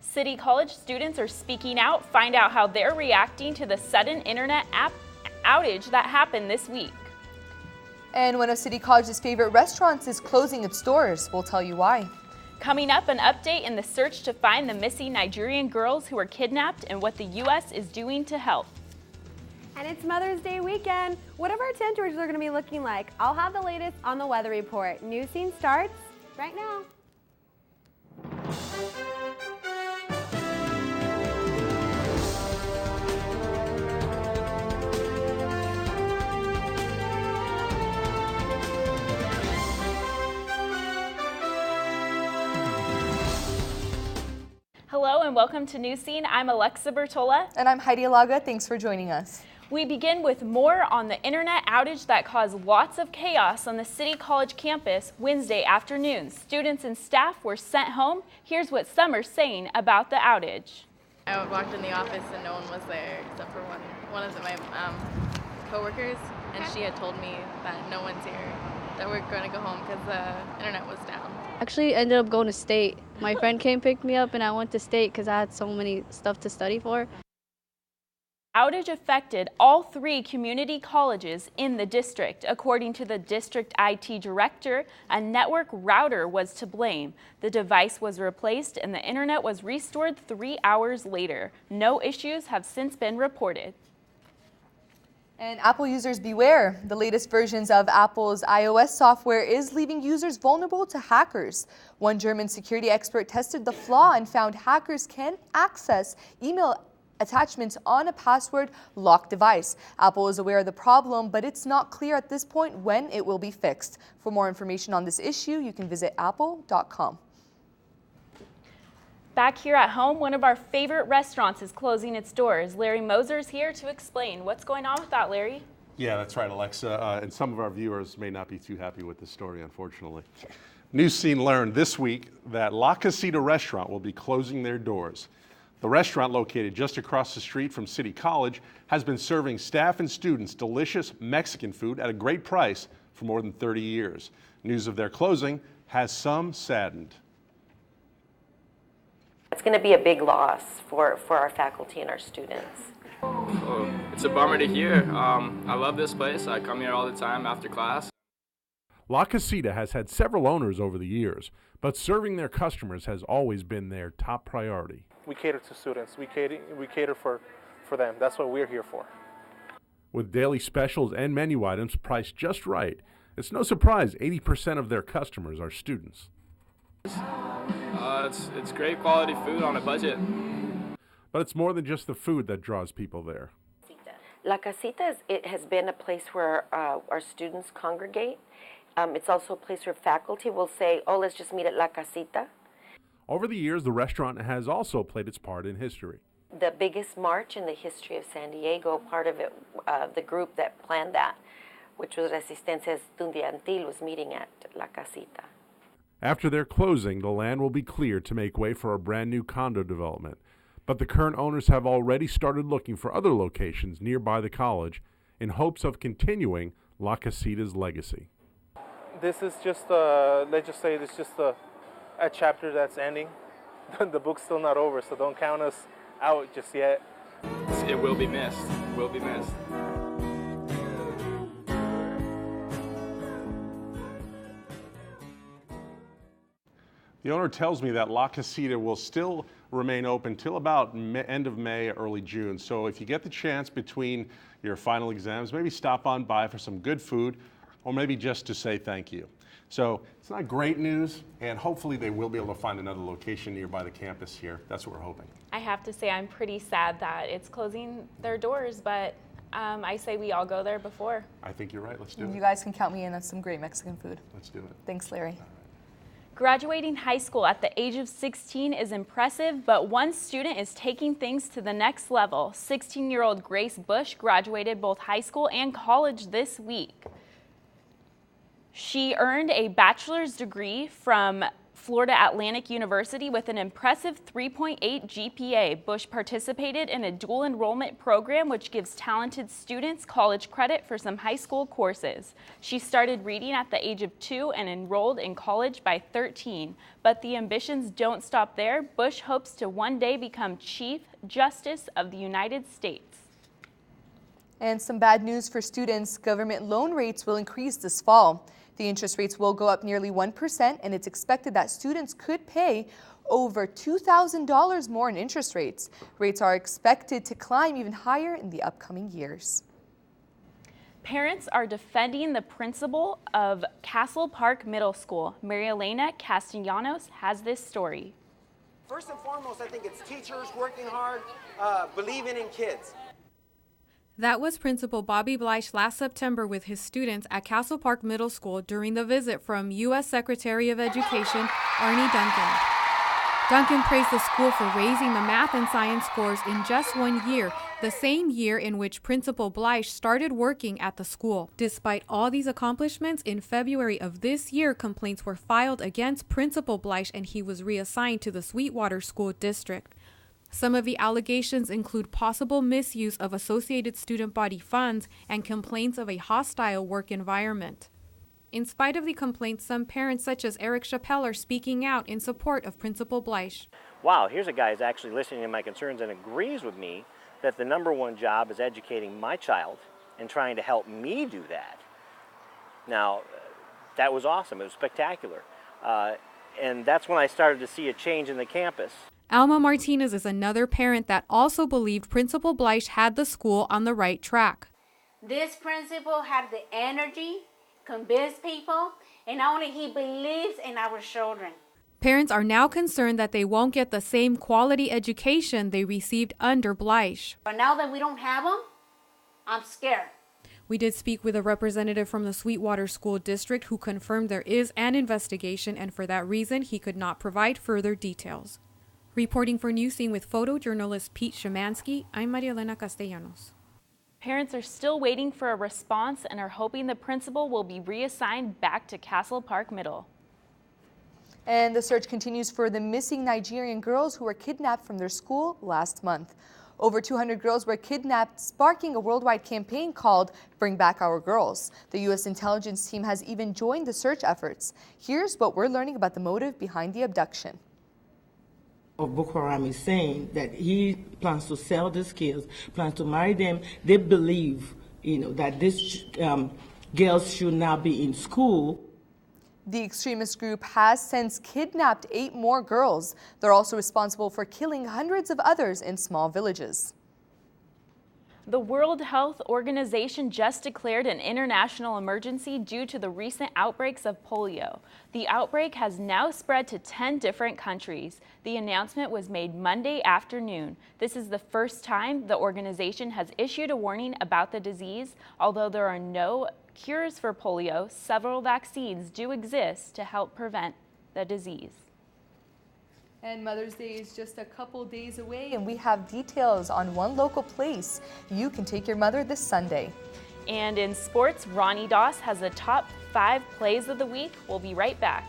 City College students are speaking out. Find out how they're reacting to the sudden internet app outage that happened this week. And one of City College's favorite restaurants is closing its doors. We'll tell you why. Coming up, an update in the search to find the missing Nigerian girls who were kidnapped and what the U.S. is doing to help. And it's Mother's Day weekend. What are our temperatures are going to be looking like? I'll have the latest on the weather report. News Scene starts right now. Hello and welcome to News Scene. I'm Alexa Bertola. And I'm Heidi Alaga. Thanks for joining us. We begin with more on the internet outage that caused lots of chaos on the City College campus Wednesday afternoon. Students and staff were sent home. Here's what some are saying about the outage. I walked in the office and no one was there except for one of my coworkers, and she had told me that no one's here, that we're going to go home because the internet was down. Actually ended up going to state. My friend came pick me up and I went to state because I had so many stuff to study for. Outage affected all 3 community colleges in the district. According to the district IT director, a network router was to blame. The device was replaced and the internet was restored 3 hours later. No issues have since been reported. And Apple users beware. The latest versions of Apple's iOS software is leaving users vulnerable to hackers. One German security expert tested the flaw and found hackers can access email attachments on a password-locked device. Apple is aware of the problem, but it's not clear at this point when it will be fixed. For more information on this issue, you can visit apple.com. Back here at home, one of our favorite restaurants is closing its doors. Larry Moser's here to explain what's going on with that, Larry. Yeah, that's right, Alexa. And some of our viewers may not be too happy with this story, unfortunately. News Scene learned this week that La Casita restaurant will be closing their doors. The restaurant, located just across the street from City College, has been serving staff and students delicious Mexican food at a great price for more than 30 years. News of their closing has some saddened. It's going to be a big loss for our faculty and our students. Oh, it's a bummer to hear. I love this place. I come here all the time after class. La Casita has had several owners over the years, but serving their customers has always been their top priority. We cater to students. We cater for them. That's what we're here for. With daily specials and menu items priced just right, it's no surprise 80% of their customers are students. It's great quality food on a budget. But it's more than just the food that draws people there. La Casita it has been a place where our students congregate. It's also a place where faculty will say, oh, let's just meet at La Casita. Over the years, the restaurant has also played its part in history. The biggest march in the history of San Diego, part of it, the group that planned that, which was Resistencia Estudiantil, was meeting at La Casita. After their closing, the land will be cleared to make way for a brand new condo development. But the current owners have already started looking for other locations nearby the college in hopes of continuing La Casita's legacy. This is just, let's just say, this is just a chapter that's ending. The book's still not over, so don't count us out just yet. It will be missed. It will be missed. The owner tells me that La Casita will still remain open till about end of May, early June. So if you get the chance between your final exams, maybe stop on by for some good food, or maybe just to say thank you. So it's not great news, and hopefully they will be able to find another location nearby the campus here. That's what we're hoping. I have to say I'm pretty sad that it's closing their doors, but I say we all go there before. I think you're right. Let's do it. You guys can count me in. That's some great Mexican food. Let's do it. Thanks, Larry. Graduating high school at the age of 16 is impressive, but one student is taking things to the next level. 16-year-old Grace Bush graduated both high school and college this week. She earned a bachelor's degree from Florida Atlantic University with an impressive 3.8 GPA. Bush participated in a dual enrollment program which gives talented students college credit for some high school courses. She started reading at the age of 2 and enrolled in college by 13. But the ambitions don't stop there. Bush hopes to one day become Chief Justice of the United States. And some bad news for students. Government loan rates will increase this fall. The interest rates will go up nearly 1%, and it's expected that students could pay over $2,000 more in interest rates. Rates are expected to climb even higher in the upcoming years. Parents are defending the principal of Castle Park Middle School. Maria Elena Castellanos has this story. First and foremost, I think it's teachers working hard, believing in kids. That was Principal Bobby Bleich last September with his students at Castle Park Middle School during the visit from U.S. Secretary of Education Arne Duncan. Duncan praised the school for raising the math and science scores in just 1 year, the same year in which Principal Bleich started working at the school. Despite all these accomplishments, in February of this year, complaints were filed against Principal Bleich and he was reassigned to the Sweetwater School District. Some of the allegations include possible misuse of Associated Student Body funds and complaints of a hostile work environment. In spite of the complaints, some parents such as Eric Chappelle are speaking out in support of Principal Bleich. Wow, here's a guy who's actually listening to my concerns and agrees with me that the number one job is educating my child and trying to help me do that. Now, that was awesome. It was spectacular. And that's when I started to see a change in the campus. Alma Martinez is another parent that also believed Principal Bleich had the school on the right track. This principal had the energy, convinced people, and not only he believes in our children. Parents are now concerned that they won't get the same quality education they received under Bleich. But now that we don't have them, I'm scared. We did speak with a representative from the Sweetwater School District who confirmed there is an investigation, and for that reason he could not provide further details. Reporting for News Scene with photojournalist Pete Szymanski, I'm Maria Elena Castellanos. Parents are still waiting for a response and are hoping the principal will be reassigned back to Castle Park Middle. And the search continues for the missing Nigerian girls who were kidnapped from their school last month. Over 200 girls were kidnapped, sparking a worldwide campaign called Bring Back Our Girls. The U.S. intelligence team has even joined the search efforts. Here's what we're learning about the motive behind the abduction. Of Boko Haram is saying that he plans to sell these kids, plans to marry them. They believe, that these girls should not be in school. The extremist group has since kidnapped 8 more girls. They're also responsible for killing hundreds of others in small villages. The World Health Organization just declared an international emergency due to the recent outbreaks of polio. The outbreak has now spread to 10 different countries. The announcement was made Monday afternoon. This is the first time the organization has issued a warning about the disease. Although there are no cures for polio, several vaccines do exist to help prevent the disease. And Mother's Day is just a couple days away, and we have details on one local place you can take your mother this Sunday. And in sports, Ronnie Doss has the top 5 plays of the week. We'll be right back.